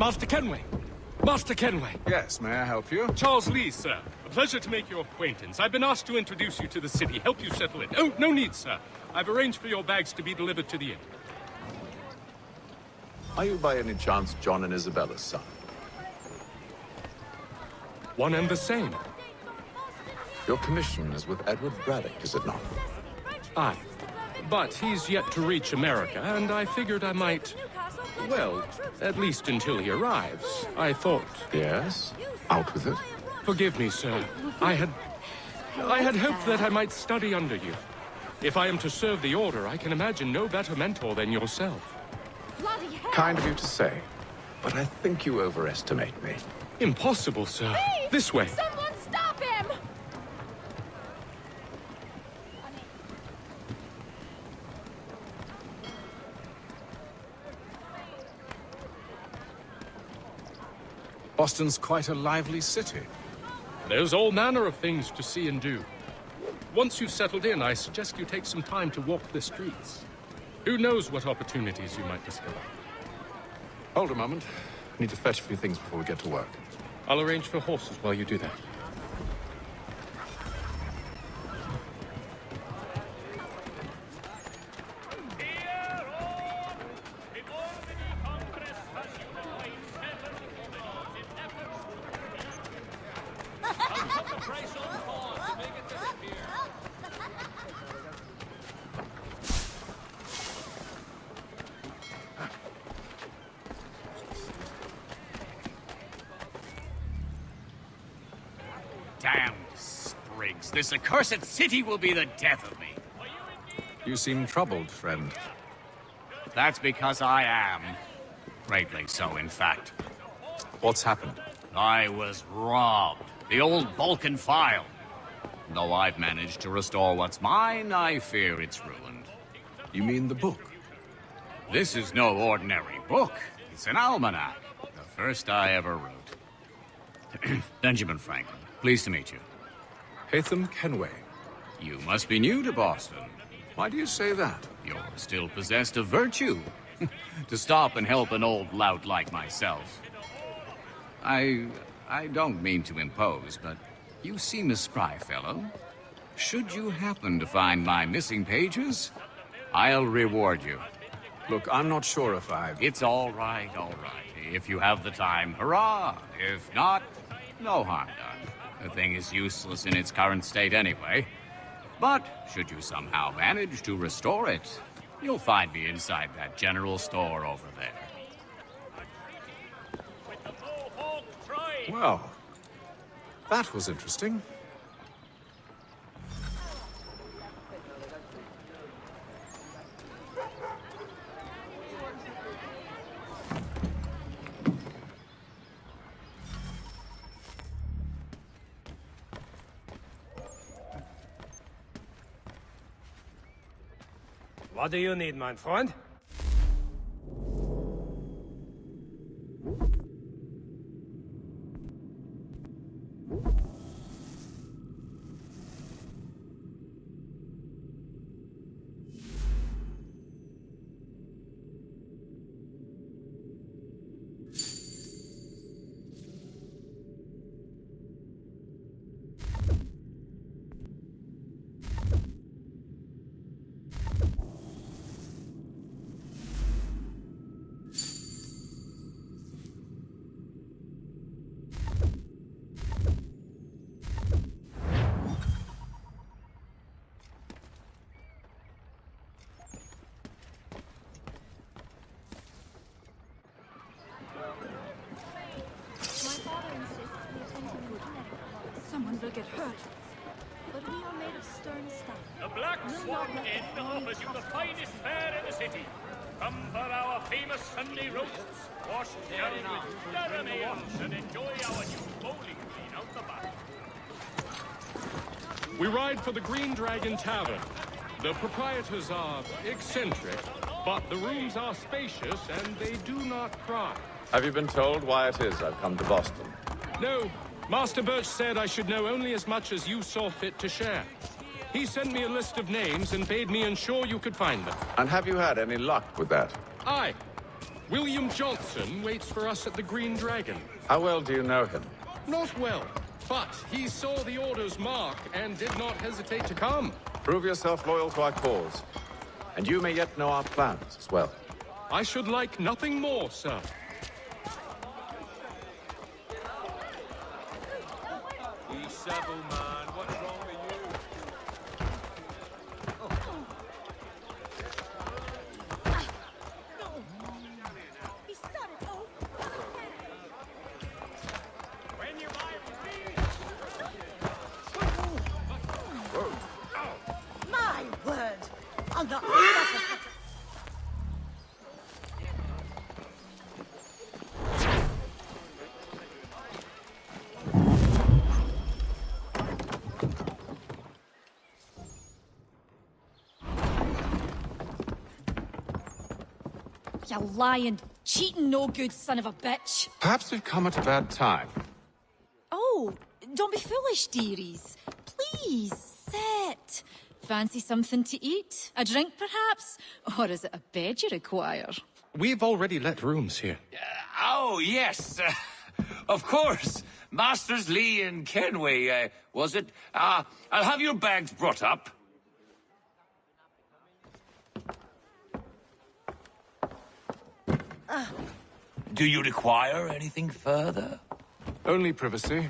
Master Kenway! Master Kenway! Yes, may I help you? Charles Lee, sir. A pleasure to make your acquaintance. I've been asked to introduce you to the city, help you settle in. Oh, no need, sir. I've arranged for your bags to be delivered to the inn. Are you by any chance John and Isabella's son? One and the same. Your commission is with Edward Braddock, is it not? Aye. But he's yet to reach America, and I figured I might... Well, at least until he arrives. I thought... Yes? Out with it? Forgive me, sir. I had hoped that I might study under you. If I am to serve the Order, I can imagine no better mentor than yourself. Kind of you to say, but I think you overestimate me. Impossible, sir. Hey! This way. Someone stop him! Boston's quite a lively city. There's all manner of things to see and do. Once you've settled in, I suggest you take some time to walk the streets. Who knows what opportunities you might discover. Hold a moment. I need to fetch a few things before we get to work. I'll arrange for horses while you do that. Damned sprigs. This accursed city will be the death of me. You seem troubled, friend. That's because I am. Greatly so, in fact. What's happened? I was robbed. The old Balkan file. Though I've managed to restore what's mine, I fear it's ruined. You mean the book? This is no ordinary book. It's an almanac. The first I ever wrote. Benjamin Franklin, pleased to meet you. Haytham Kenway. You must be new to Boston. Why do you say that? You're still possessed of virtue. To stop and help an old lout like myself. I don't mean to impose, but you seem a spry fellow. Should you happen to find my missing pages, I'll reward you. Look, I'm not sure if I've... It's all right. If you have the time, hurrah! If not, no harm done. The thing is useless in its current state anyway. But should you somehow manage to restore it, you'll find me inside that general store over there. Well, that was interesting. What do you need, my friend? Someone will get hurt. But we are made of stern stuff. The Black Swan Inn offers you the finest fare in the city. Come for our famous Sunday roasts, washed down with thorough ales, and enjoy our new bowling green out the back. We ride for the Green Dragon Tavern. The proprietors are eccentric, but the rooms are spacious and they do not cry. Have you been told why it is I've come to Boston? No, Master Birch said I should know only as much as you saw fit to share. He sent me a list of names and bade me ensure you could find them. And have you had any luck with that? Aye. William Johnson waits for us at the Green Dragon. How well do you know him? Not well, but he saw the Order's mark and did not hesitate to come. Prove yourself loyal to our cause. And you may yet know our plans as well. I should like nothing more, sir. Be civil, man. What's wrong with you? He said it. Oh. When you My word! I'll not. You lying, cheating, no good son of a bitch. Perhaps we've come at a bad time. Oh, don't be foolish, dearies. Please, sit. Fancy something to eat? A drink, perhaps? Or is it a bed you require? We've already let rooms here. Oh, yes. Of course. Masters Lee and Kenway, was it? I'll have your bags brought up. Do you require anything further? Only privacy.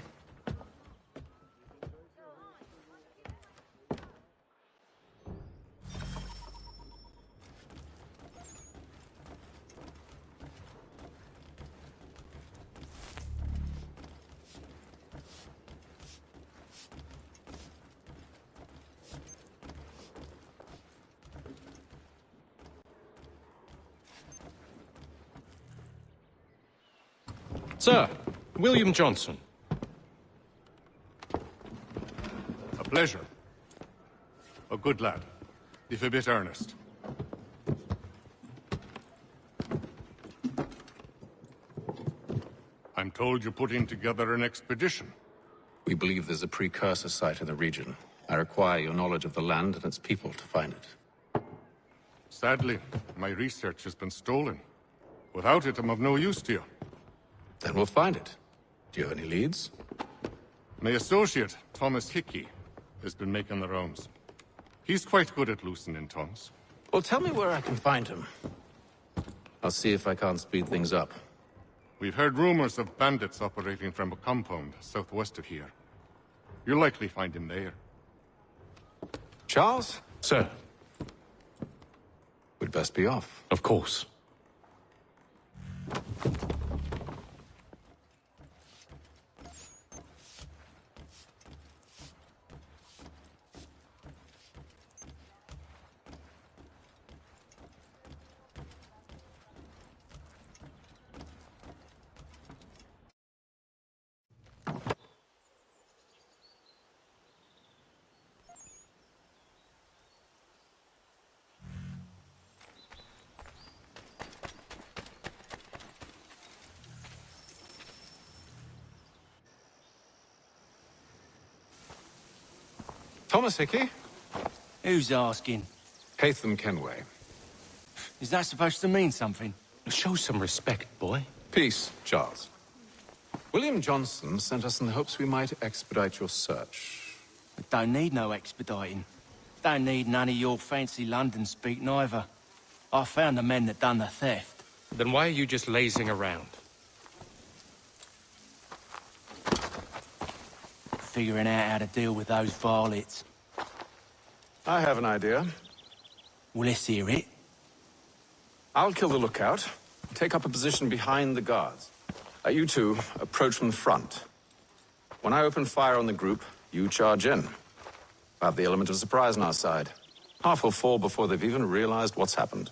Sir, William Johnson. A pleasure. A good lad, if a bit earnest. I'm told you're putting together an expedition. We believe there's a precursor site in the region. I require your knowledge of the land and its people to find it. Sadly, my research has been stolen. Without it, I'm of no use to you. Then we'll find it. Do you have any leads? My associate, Thomas Hickey, has been making the rounds. He's quite good at loosening tongues. Well, tell me where I can find him. I'll see if I can't speed things up. We've heard rumors of bandits operating from a compound southwest of here. You'll likely find him there. Charles? Sir, We'd best be off. of course. Thomas Hickey? Who's asking? Haytham Kenway. Is that supposed to mean something? Show some respect, boy. Peace, Charles. William Johnson sent us in the hopes we might expedite your search. I don't need no expediting. Don't need none of your fancy London speak neither. I found the men that done the theft. Then why are you just lazing around? Figuring out how to deal with those varlets. I have an idea. Well, let's hear it. I'll kill the lookout. Take up a position behind the guards. You two approach from the front. When I open fire on the group, you charge in. Have the element of surprise on our side. Half will fall before they've even realized what's happened.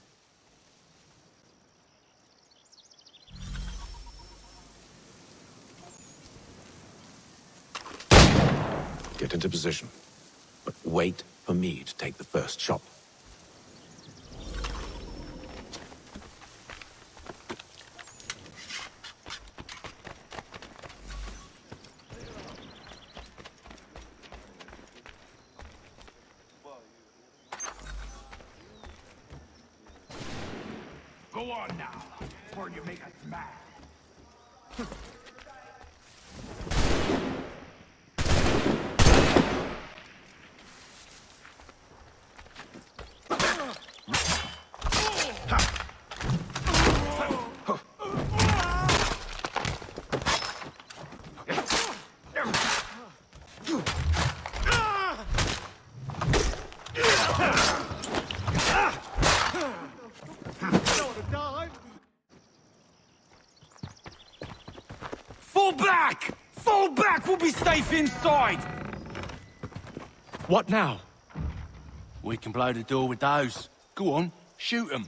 Get into position. But wait for me to take the first shot. Go on now. before you make us mad. Fall back! Fall back! We'll be safe inside! What now? We can blow the door with those. Go on, shoot them.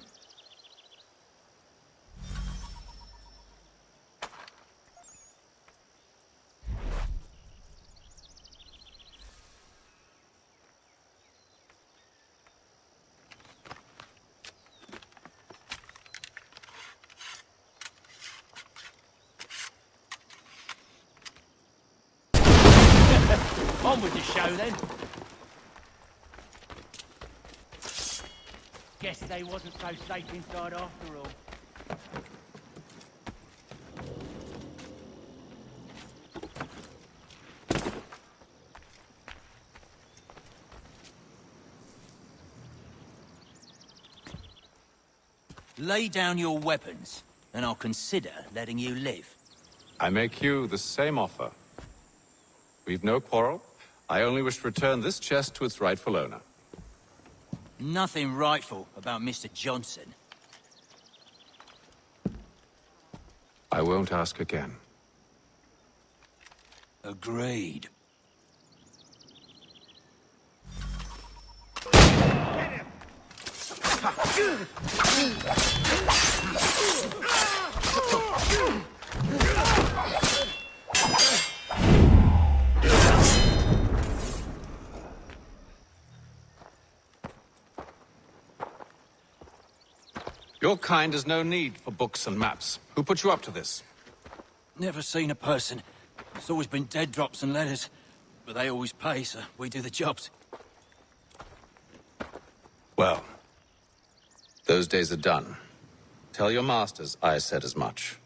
On with the show, then. Guess they wasn't so safe inside after all. Lay down your weapons, and I'll consider letting you live. I make you the same offer. We've no quarrel. I only wish to return this chest to its rightful owner. Nothing rightful about Mr. Johnson. I won't ask again. Agreed. Your kind has no need for books and maps. Who put you up to this? Never seen a person. It's always been dead drops and letters. But they always pay, so we do the jobs. Well, those days are done. Tell your masters I said as much.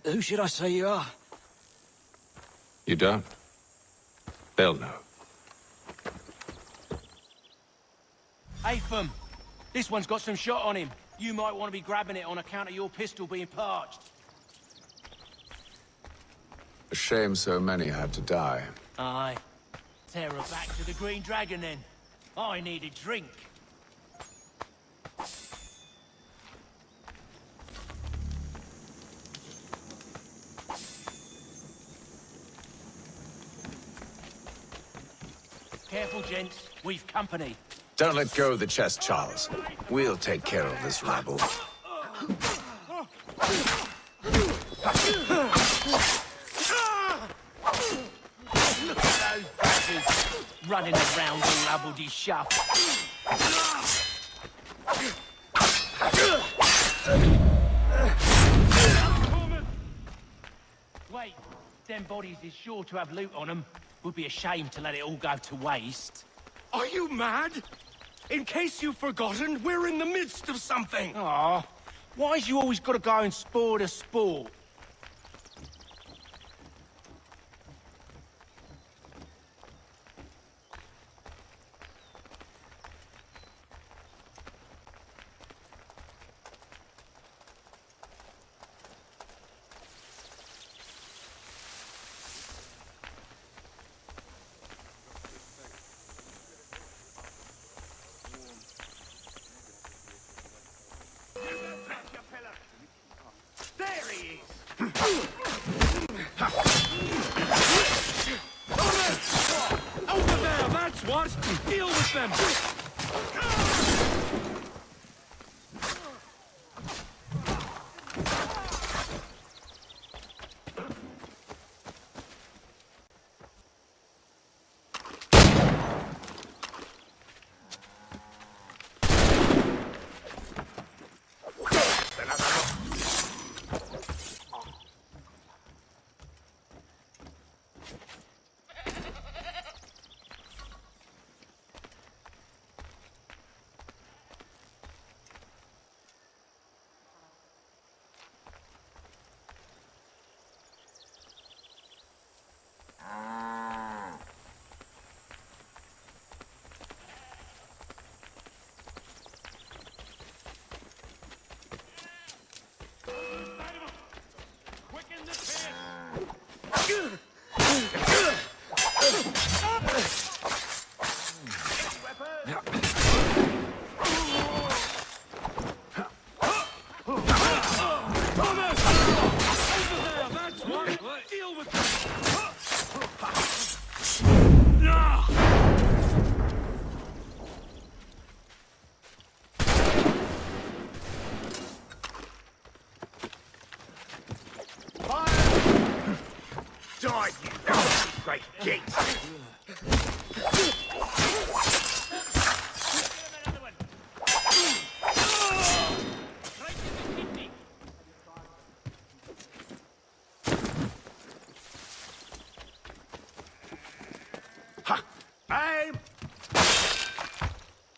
Who should I say you are? You don't? They'll know. Haytham, this one's got some shot on him. You might want to be grabbing it on account of your pistol being parched. A shame so many had to die. Aye. Tear her back to the Green Dragon, then. I need a drink. Careful, gents. We've company. Don't let go of the chest, Charles. We'll take care of this rabble. Look at those bastards running around all rabbledy shuff. Wait, them bodies is sure to have loot on them. Would be a shame to let it all go to waste. Are you mad? In case you've forgotten, we're in the midst of something. Aw, why's you always gotta go and spoil the sport? Over there, that's what! Deal with them! inside you, great gate. Ha! Aim!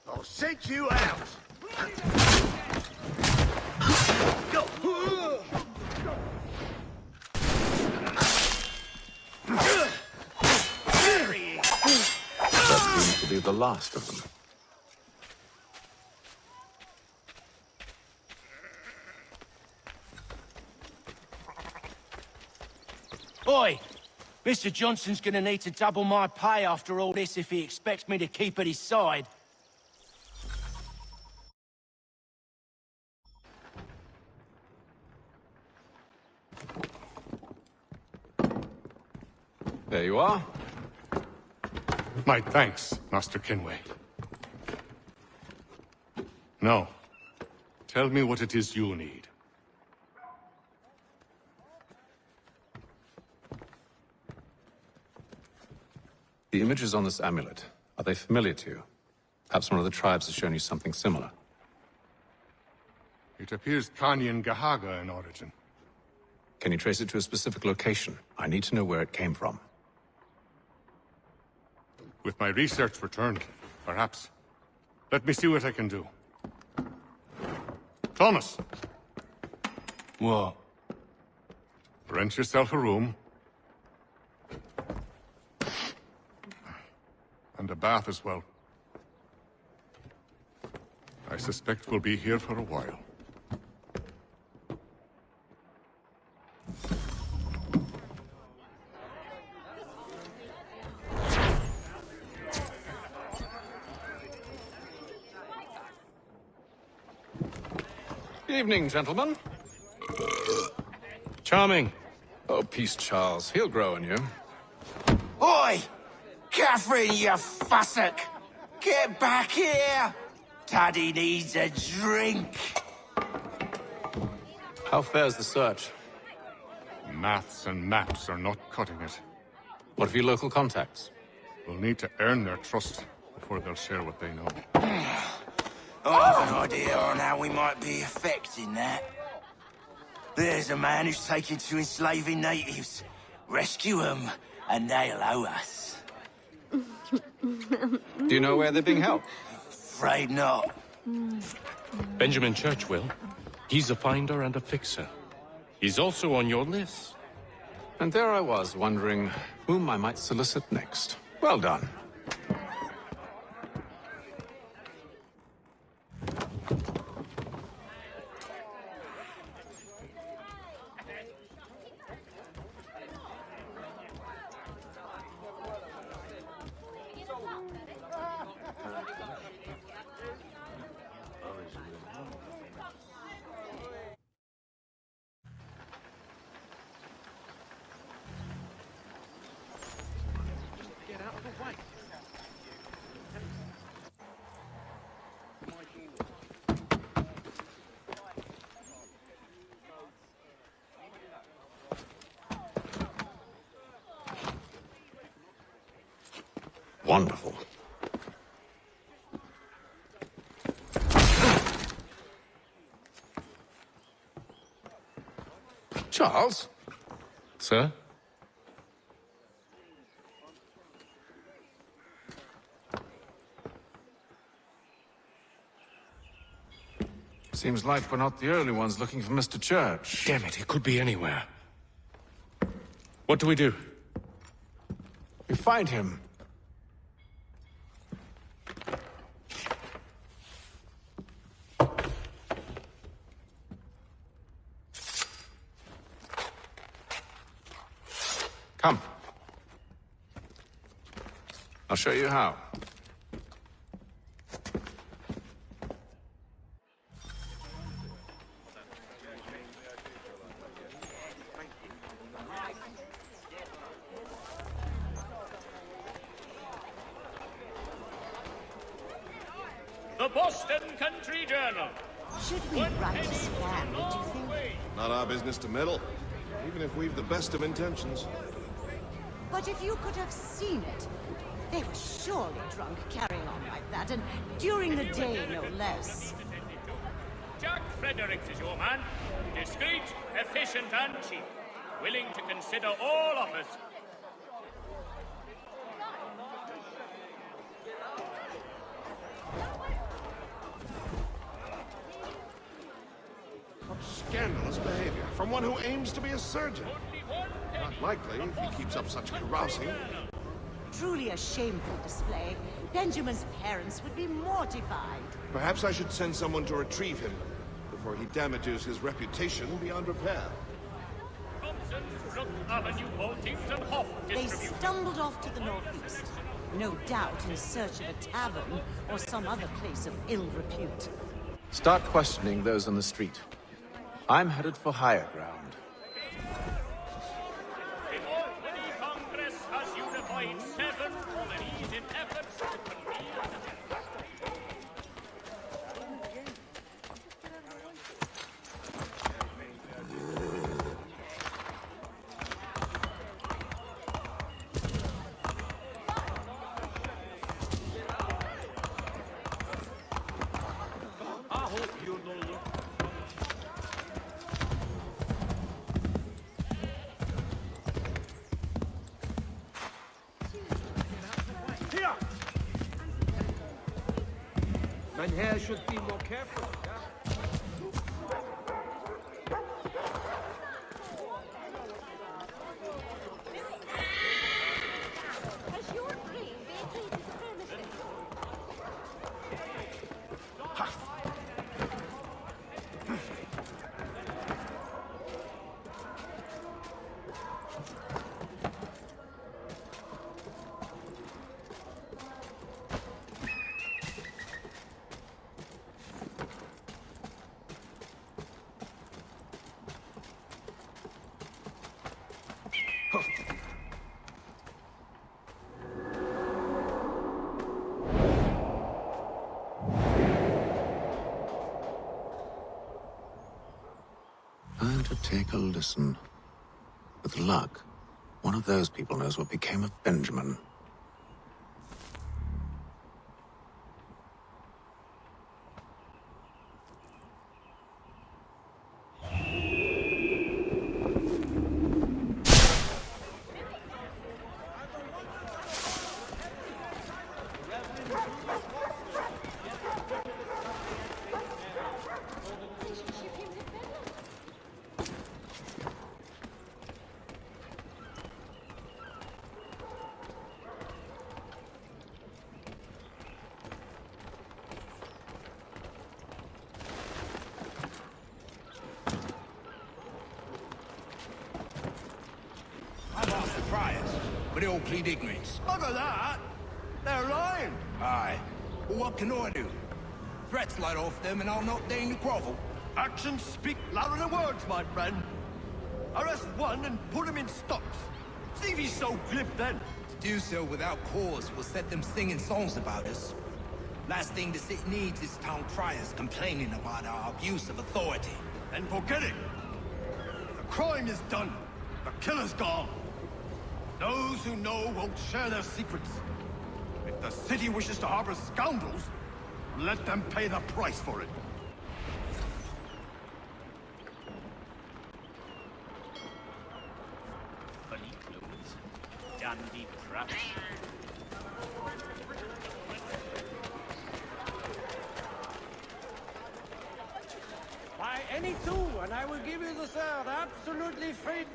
I'll send you out. Go! That seems to be the last of them. Oi! Mr. Johnson's gonna need to double my pay after all this if he expects me to keep at his side. There you are. My thanks, Master Kenway. Now, tell me what it is you need. The images on this amulet, are they familiar to you? Perhaps one of the tribes has shown you something similar. It appears Kanyan Gahaga in origin. Can you trace it to a specific location? I need to know where it came from. With my research returned, perhaps. Let me see what I can do. Thomas! What? Rent yourself a room. And a bath as well. I suspect we'll be here for a while. Evening, gentlemen. Charming. Oh, peace, Charles. He'll grow on you. Oi! Catherine, you fussock! Get back here! Taddy needs a drink. How fares the search? Maths and maps are not cutting it. What of your local contacts? We'll need to earn their trust before they'll share what they know. I have an idea on how we might be affecting that. There's a man who's taken to enslaving natives. Rescue them, and they'll owe us. Do you know where they're being held? Afraid not. Benjamin Church will. He's a finder and a fixer. He's also on your list. And there I was, wondering whom I might solicit next. Well done. Wonderful. Charles? Sir? Seems like we're not the only ones looking for Mr. Church. Damn it, he could be anywhere. What do we do? We find him. Come. I'll show you how. The Boston Country Journal. Should we write a span, do you think? Not our business to meddle, even if we've the best of intentions. But if you could have seen it, they were surely drunk carrying on like that, and during the day, no less. Jack Fredericks is your man. Discreet, efficient, and cheap. Willing to consider all offers. What scandalous behavior from one who aims to be a surgeon. Not likely if he keeps up such carousing. Truly a shameful display. Benjamin's parents would be mortified. Perhaps I should send someone to retrieve him before he damages his reputation beyond repair. They stumbled off to the northeast, no doubt in search of a tavern or some other place of ill repute. Start questioning those on the street. I'm headed for higher ground. The Albany Congress has unified 7 colonies in efforts to convene. Men here should be more careful. Has your brain vacated the premises? Time to take a listen. With luck, one of those people knows what became of Benjamin. But they all plead ignorance. Look at that! They're lying! Aye. Well, what can I do? Threats light off them and I'll not deign to grovel. Actions speak louder than words, my friend. Arrest one and put him in stocks. See if he's so glib then. To do so without cause will set them singing songs about us. Last thing the city needs is town criers complaining about our abuse of authority. Then forget it. The crime is done. The killer's gone. Those who know won't share their secrets. If the city wishes to harbor scoundrels, let them pay the price for it. Funny clothes, dandy traps. Buy any two, and I will give you the third absolutely free.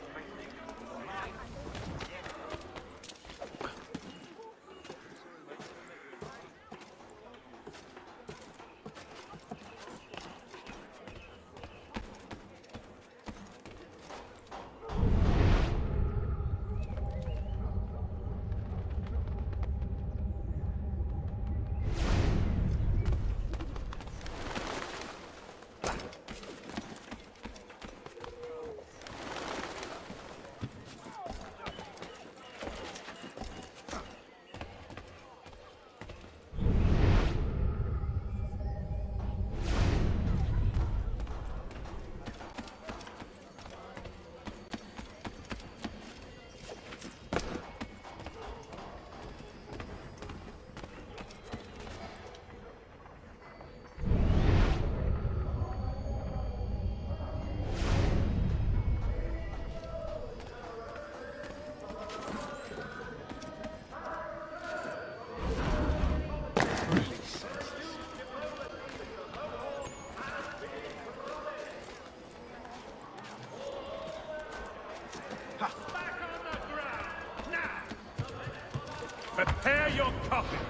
Prepare your coffin.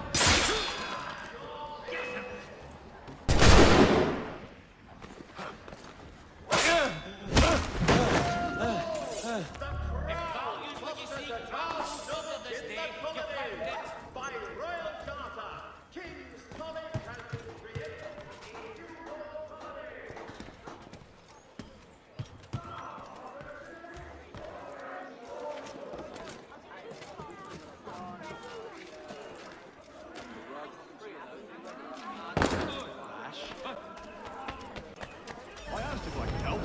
I asked if I could help,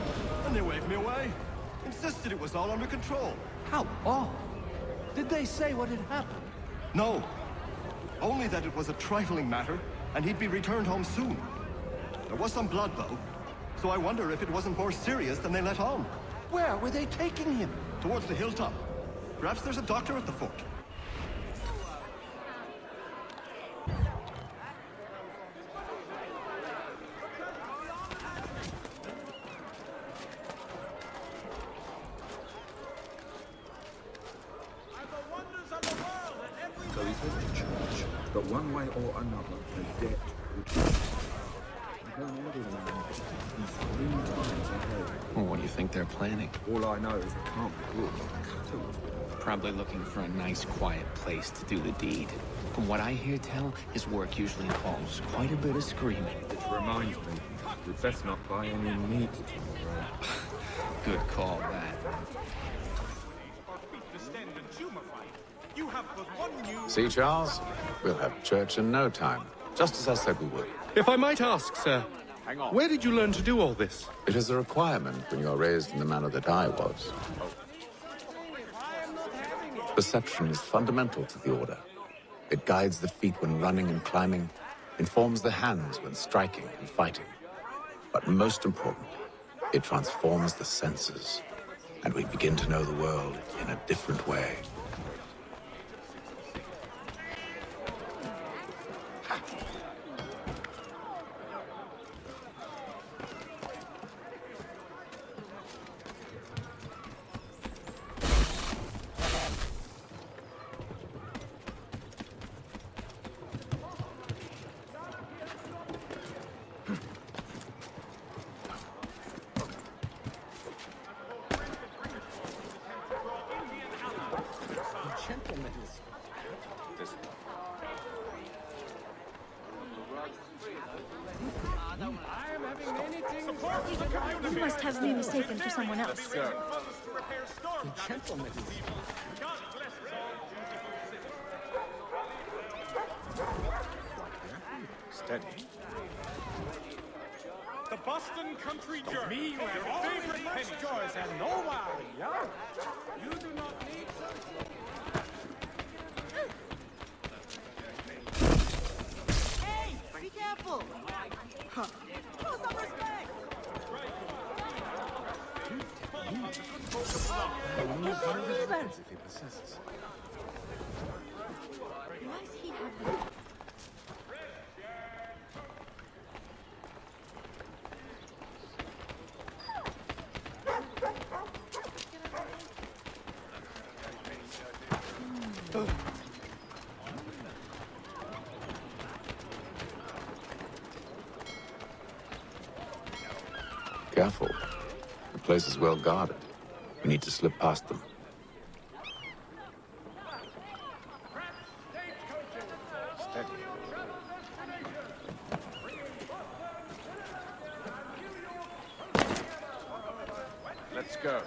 and they waved me away. Insisted it was all under control. How odd. Did they say what had happened? No. Only that it was a trifling matter, and he'd be returned home soon. There was some blood, though, so I wonder if it wasn't more serious than they let on. Where were they taking him? Towards the hilltop. Perhaps there's a doctor at the fort. So he says to church, but one way or another, the debt will come. I don't order the man, he's 3 times ahead. Well, what do you think they're planning? All I know is it can't be good. Probably looking for a nice, quiet place to do the deed. From what I hear tell, his work usually involves quite a bit of screaming. Which reminds me, we'd best not buy any meat tomorrow. Good call, that. See, Charles? We'll have church in no time. Just as I said we would. If I might ask, sir, hang on. Where did you learn to do all this? It is a requirement when you are raised in the manner that I was. Perception is fundamental to the Order. It guides the feet when running and climbing, informs the hands when striking and fighting. But most important, it transforms the senses, and we begin to know the world in a different way. You must have me mistaken for someone else. The gentleman Steady. The Boston Country Journal. Me, your favorite penny choice and no worry, yeah? You do not need Hey, be careful! Huh. Show some respect! If he persists. Why does he have them? Careful. The place is well guarded. We need to slip past them. Steady. Let's go.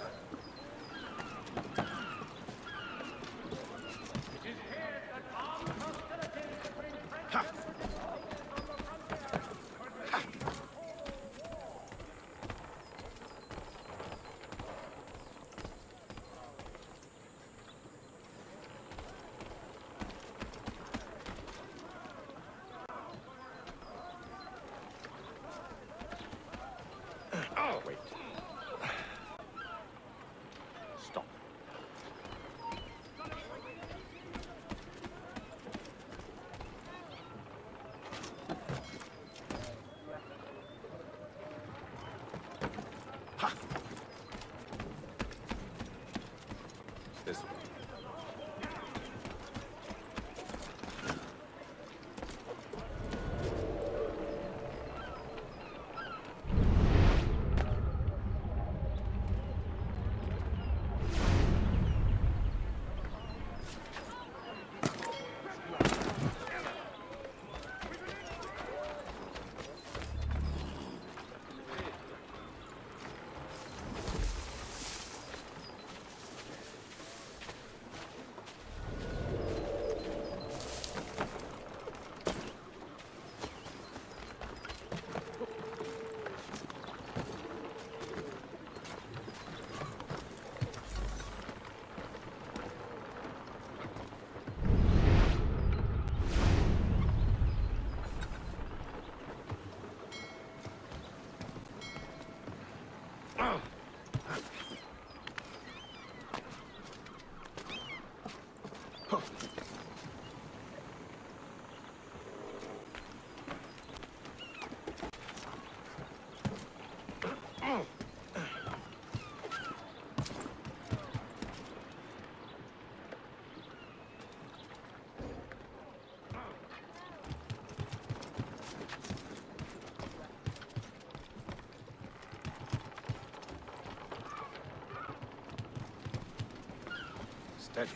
Steady.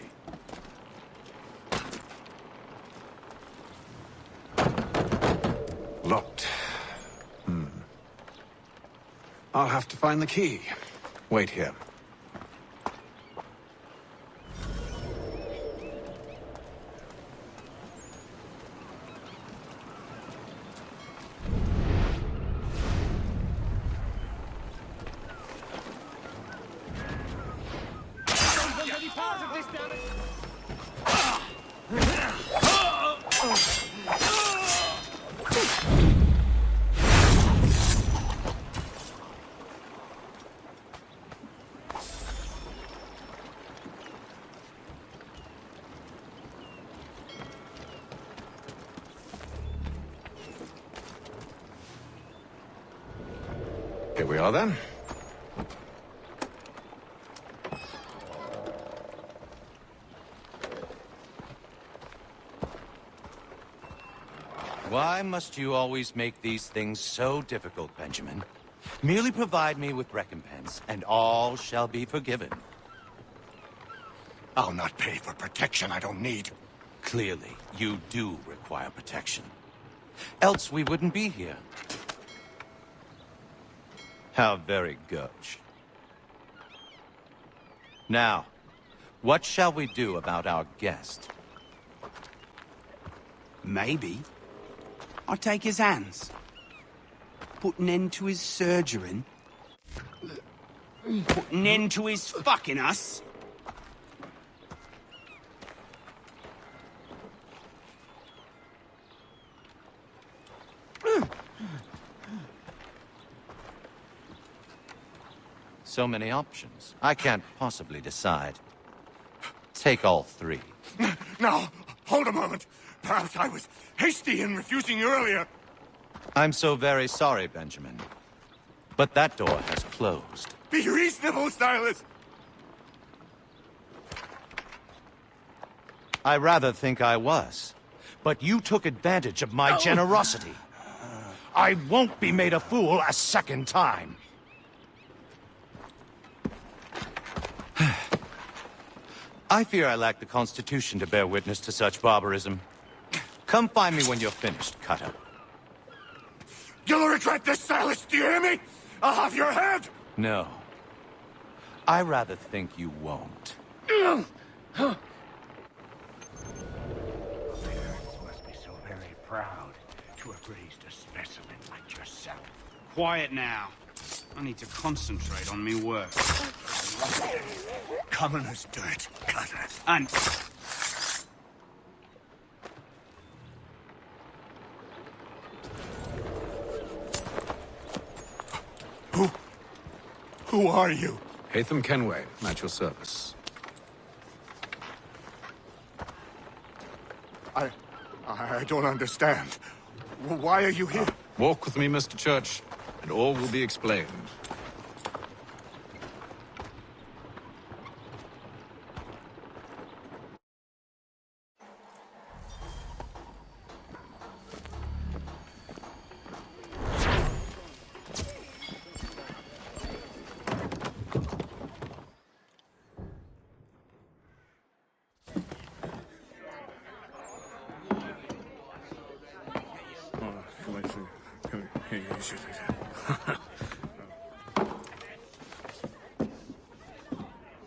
Locked. I'll have to find the key. Wait here. Here we are then. Why must you always make these things so difficult, Benjamin? Merely provide me with recompense, and all shall be forgiven. I'll not pay for protection I don't need. Clearly, you do require protection. Else we wouldn't be here. How very gauche. Now, what shall we do about our guest? Maybe. I'll take his hands. Put an end to his surgering. Put an end to his fucking us. So many options. I can't possibly decide. Take all three. Now, hold a moment. Perhaps I was hasty in refusing you earlier. I'm so very sorry, Benjamin. But that door has closed. Be reasonable, Silas. I rather think I was. But you took advantage of my generosity. I won't be made a fool a second time. I fear I lack the constitution to bear witness to such barbarism. Come find me when you're finished, Cutter. You'll regret this, Silas, do you hear me? I'll have your head! No. I rather think you won't. Must be so very proud to have raised a specimen like yourself. Quiet now. I need to concentrate on me work. Common as dirt, Cutter. And... Who are you? Haytham Kenway, at your service. I don't understand. Why are you here? Walk with me, Mr. Church, and all will be explained.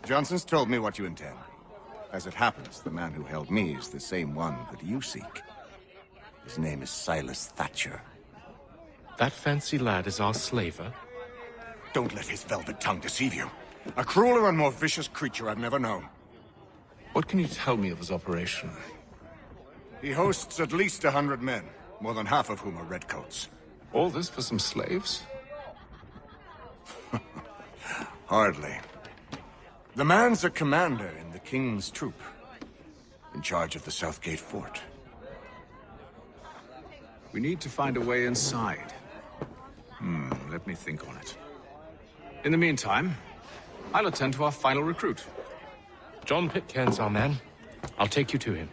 Johnson's told me what you intend. As it happens, the man who held me is the same one that you seek. His name is Silas Thatcher. That fancy lad is our slaver? Don't let his velvet tongue deceive you. A crueler and more vicious creature I've never known. What can you tell me of his operation? He hosts at least 100 men, more than half of whom are redcoats. All this for some slaves? Hardly. The man's a commander in the King's troop, in charge of the Southgate Fort. We need to find a way inside. Let me think on it. In the meantime, I'll attend to our final recruit. John Pitcairn's our man. I'll take you to him.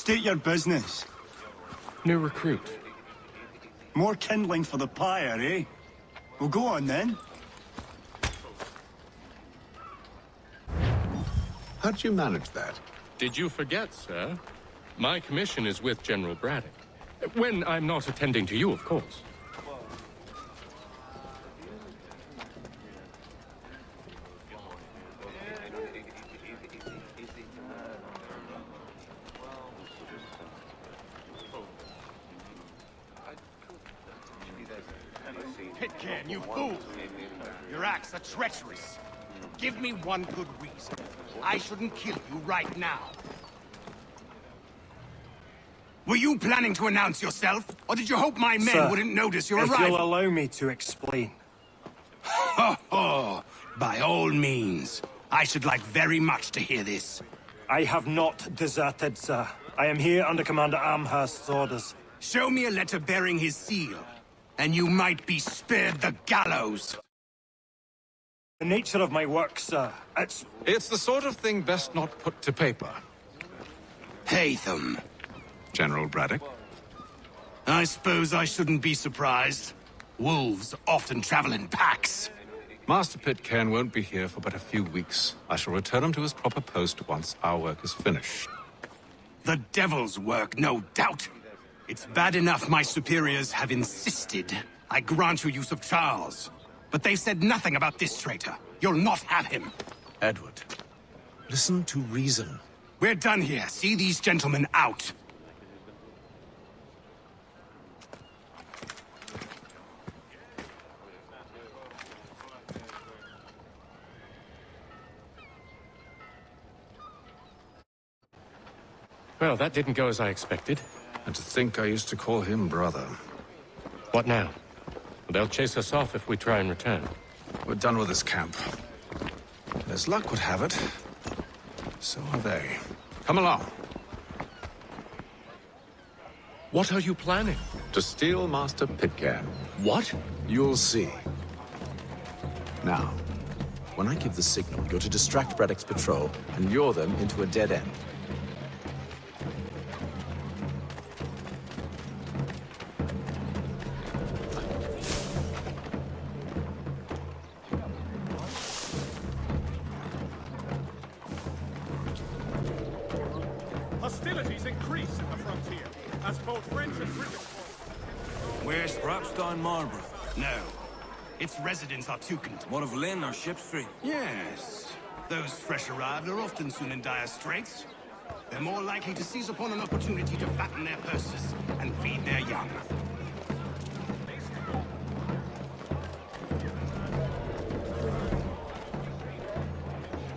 State your business. New recruit. More kindling for the pyre, eh? Well, go on then. How'd you manage that? Did you forget, sir? My commission is with General Braddock. When I'm not attending to you, of course. Pitcairn, you fool! Your acts are treacherous. Give me one good reason. I shouldn't kill you right now. Were you planning to announce yourself? Or did you hope my men Sir, wouldn't notice your if arrival? you'll allow me to explain. Ho ho! By all means. I should like very much to hear this. I have not deserted, sir. I am here under Commander Amherst's orders. Show me a letter bearing his seal, and you might be spared the gallows. The nature of my work, sir, It's the sort of thing best not put to paper. Haytham. General Braddock. I suppose I shouldn't be surprised. Wolves often travel in packs. Master Pitcairn won't be here for but a few weeks. I shall return him to his proper post once our work is finished. The devil's work, no doubt. It's bad enough my superiors have insisted I grant you use of Charles. But they've said nothing about this traitor. You'll not have him. Edward, listen to reason. We're done here. See these gentlemen out. Well, that didn't go as I expected. And to think I used to call him brother. What now? They'll chase us off if we try and return. We're done with this camp. As luck would have it, so are they. Come along. What are you planning? To steal Master Pitcairn. What? You'll see. Now, when I give the signal, you're to distract Braddock's patrol and lure them into a dead end. Hostilities increase at the frontier, as both French and British forces... Where's Rockstone Marlborough? No. Its residents are Tukent. What of Lynn or Ship Street? Yes. Those fresh arrived are often soon in dire straits. They're more likely to seize upon an opportunity to fatten their purses and feed their young.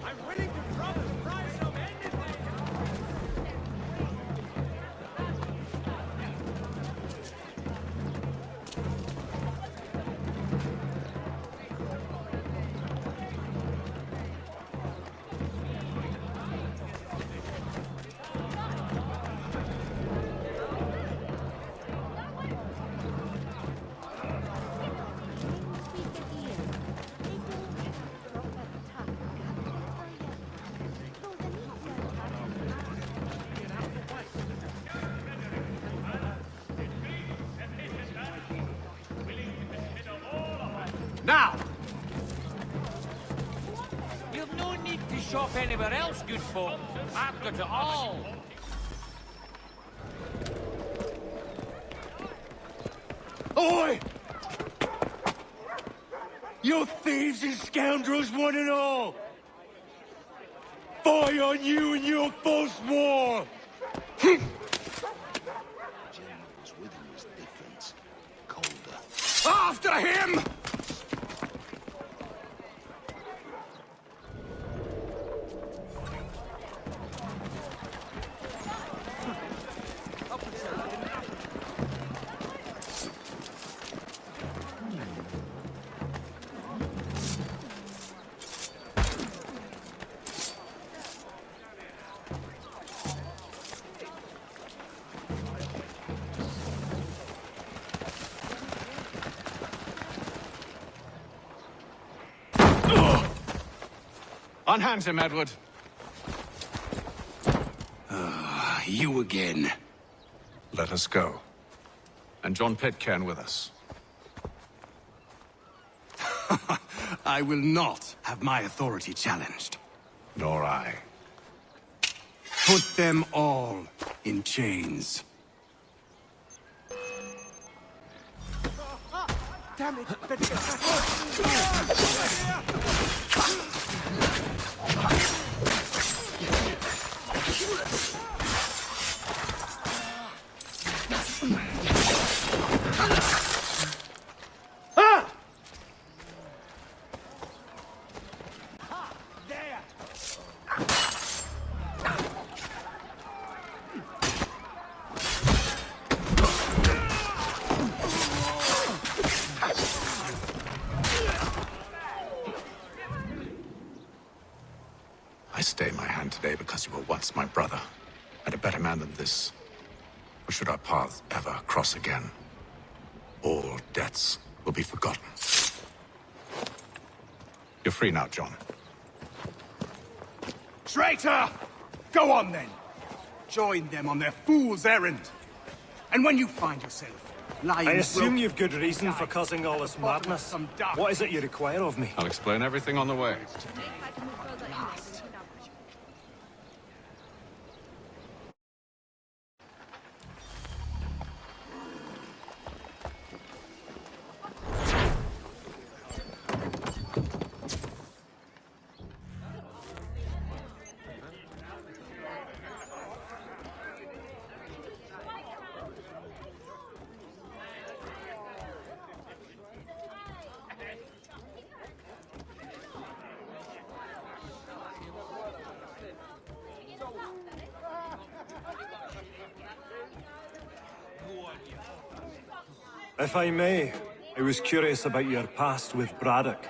I'm ready to drop the price of anything! Now! You've no need to shop anywhere else, good folk. I've got it all. Oi! You thieves and scoundrels, one and all! Fire on you and your false war! After him! Unhand him, Edward. you again. Let us go. And John Pitcairn with us. I will not have my authority challenged. Nor I. Put them all in chains. Damn it! I stay my hand today because you were once my brother, and a better man than this. Or should our paths ever cross again, all debts will be forgotten. You're free now, John. Traitor! Go on then. Join them on their fool's errand. And when you find yourself lying... I assume you've good reason for causing all this madness. What is it you require of me? I'll explain everything on the way. If I may, I was curious about your past with Braddock.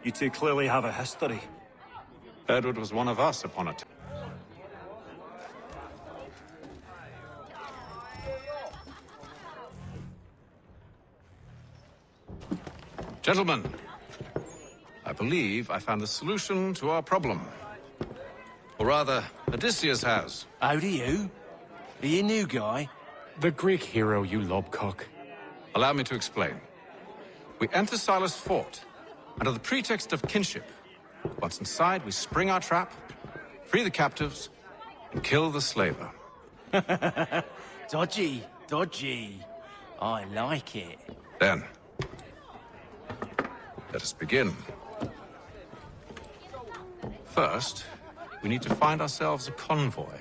You two clearly have a history. Edward was one of us upon a time. Gentlemen, I believe I found the solution to our problem. Or rather, Odysseus has. How do you? Are you a new guy? The Greek hero, you lobcock. Allow me to explain. We enter Silas' fort, under the pretext of kinship. Once inside, we spring our trap, free the captives, and kill the slaver. Dodgy, dodgy. I like it. Then, let us begin. First, we need to find ourselves a convoy.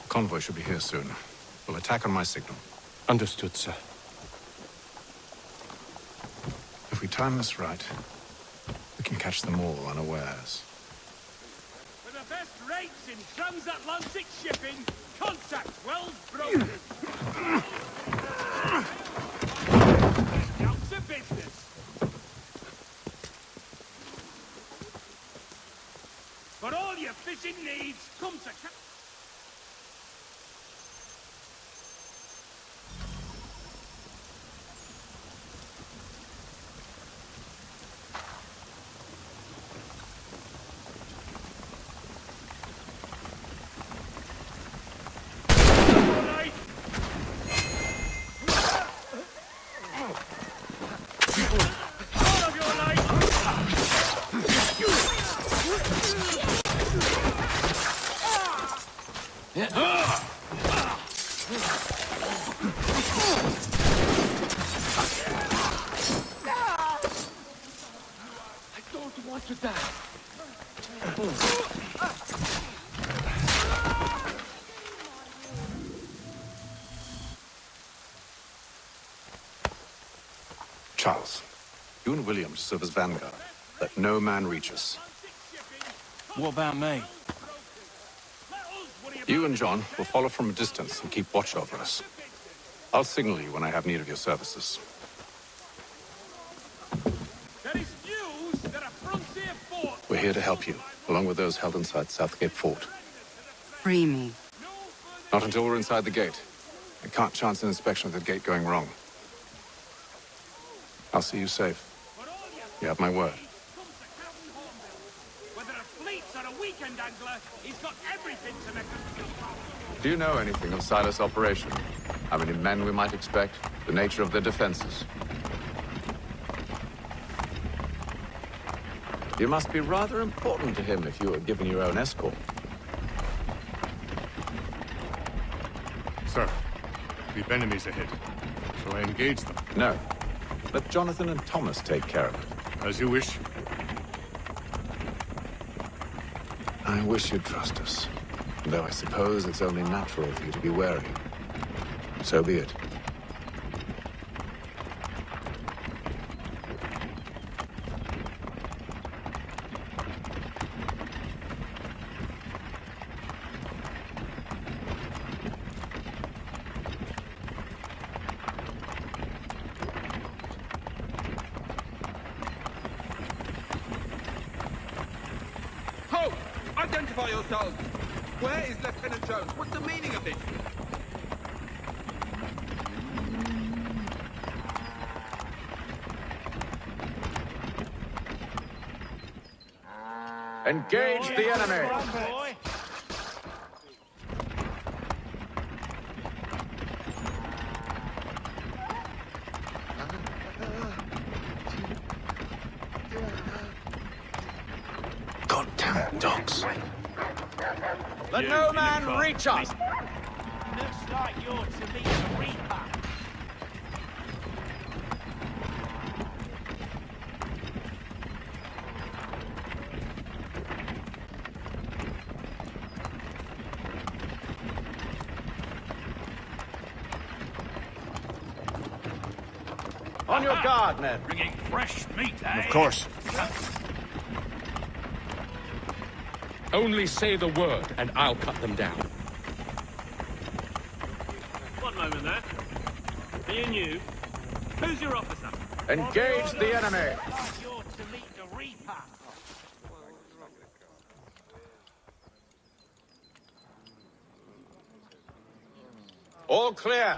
Convoy should be here soon. We'll attack on my signal. Understood, sir. If we time this right, we can catch them all unawares. For the best rates in transatlantic shipping, contact Wells Brokers. Down to business. For all your fishing needs, come to... Charles, you and William serve as vanguard. Let no man reach us. What about me? You and John will follow from a distance and keep watch over us. I'll signal you when I have need of your services. here to help you, along with those held inside Southgate Fort. Free me. Not until we're inside the gate. I can't chance an inspection of the gate going wrong. I'll see you safe. You have my word. Whether a fleet or a weekend angler, he's got everything to make us feel proud. Do you know anything of Silas' operation? How many men we might expect? The nature of their defenses? You must be rather important to him if you are given your own escort. Sir, we've enemies ahead. Shall I engage them? No. Let Jonathan and Thomas take care of it. As you wish. I wish you'd trust us. Though I suppose it's only natural for you to be wary. So be it. Ho! Identify yourselves! Where is Lieutenant Jones? What's the meaning of this? Engage the enemy! Goddamn dogs. Let no man reach us! Looks like you're to meet the Reaper. On your guard, men. Bringing fresh meat, eh? Of course. Only say the word, and I'll cut them down. One moment there. Me and you. Who's your officer? Engage the enemy! You're to meet the Reaper. All clear!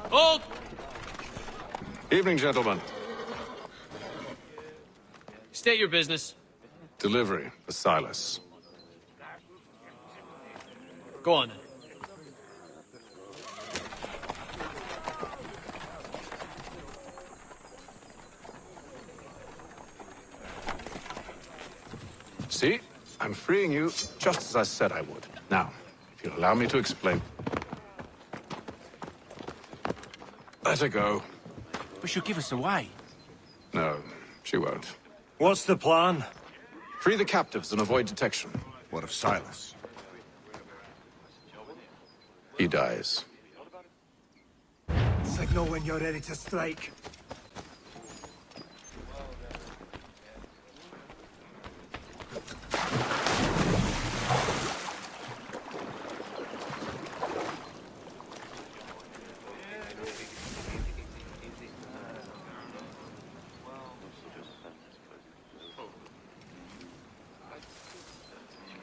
Hold! Evening, gentlemen. State your business. Delivery for Silas. Go on then. See? I'm freeing you just as I said I would. Now, if you'll allow me to explain. Let her go. But she'll give us away. No, she won't. What's the plan? Free the captives and avoid detection. What of Silas? He dies. Signal when you're ready to strike.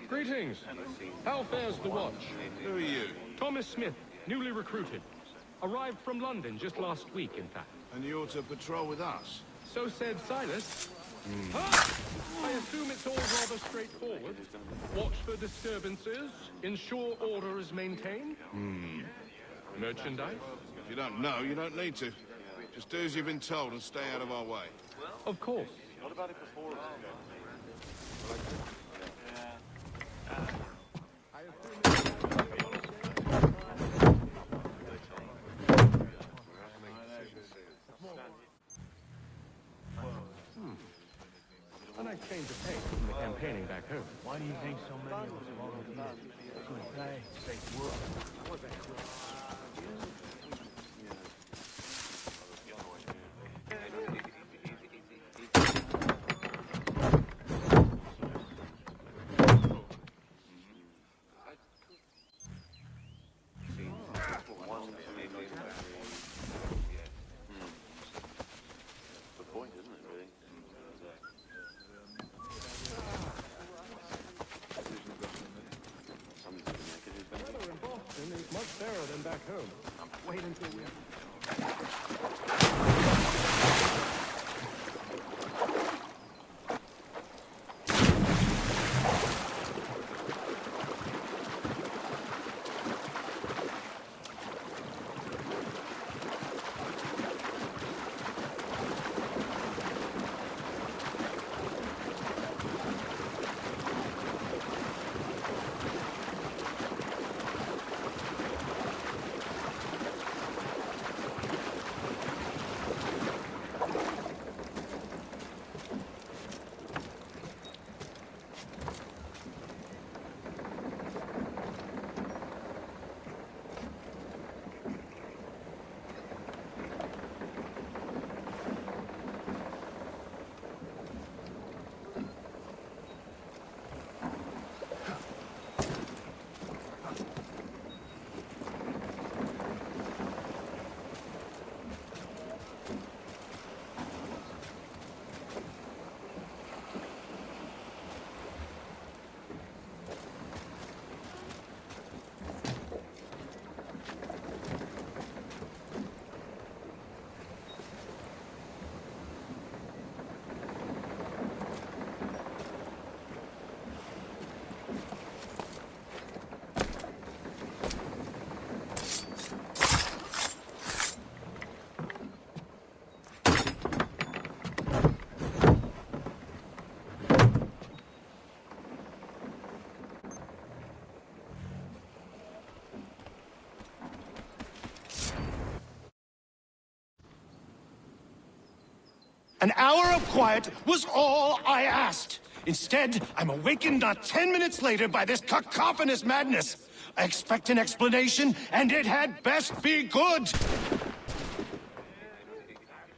Greetings. How fares the watch? Who are you? Thomas Smith, newly recruited. Arrived from London just last week, in fact. And you're to patrol with us? So said Silas. Ah! I assume it's all rather straightforward. Watch for disturbances, ensure order is maintained. Merchandise? If you don't know, you don't need to. Just do as you've been told and stay out of our way. Of course. What about it before? change of pace from the campaigning back home. Why do you think so many of us volunteered to play safe world? It's much fairer than back home. Wait until we... An hour of quiet was all I asked. Instead, I'm awakened not 10 minutes later by this cacophonous madness. I expect an explanation, and it had best be good.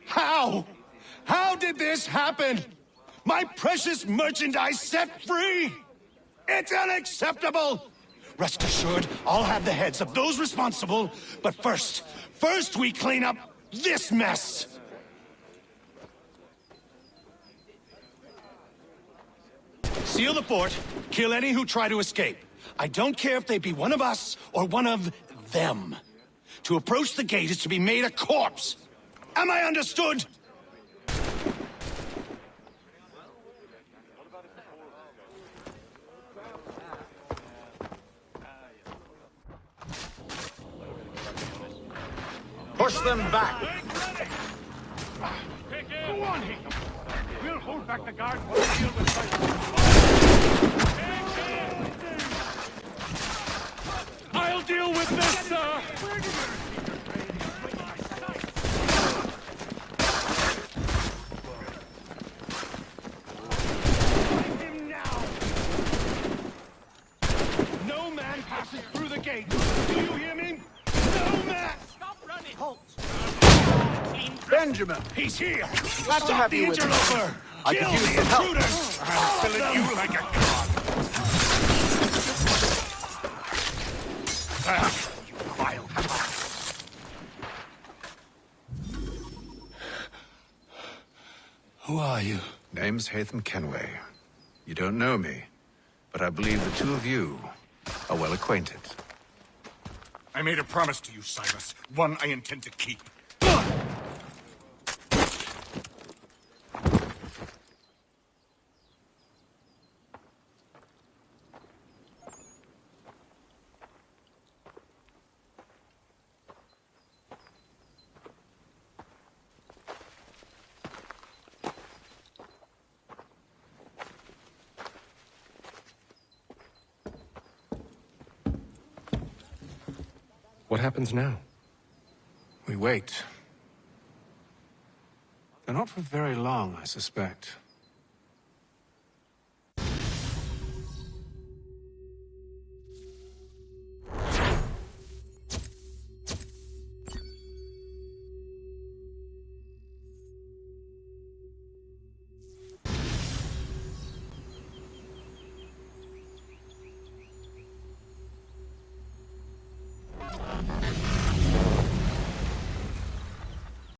How? How did this happen? My precious merchandise set free? It's unacceptable! Rest assured, I'll have the heads of those responsible, but first we clean up this mess! Seal the fort, kill any who try to escape. I don't care if they be one of us or one of them. To approach the gate is to be made a corpse. Am I understood? Push them back! Go on, Haytham. We'll hold back the guards while we deal with I'll deal with this, sir! No man passes through the gate. Do you hear me? No man! Stop running! Halt! Benjamin! He's here! Glad to have you with me. Interloper! I could use some help. I'm filling you like a god! You vile coward! Who are you? Name's Haytham Kenway. You don't know me, but I believe the two of you are well acquainted. I made a promise to you, Silas. One I intend to keep. What happens now? We wait. But not for very long, I suspect.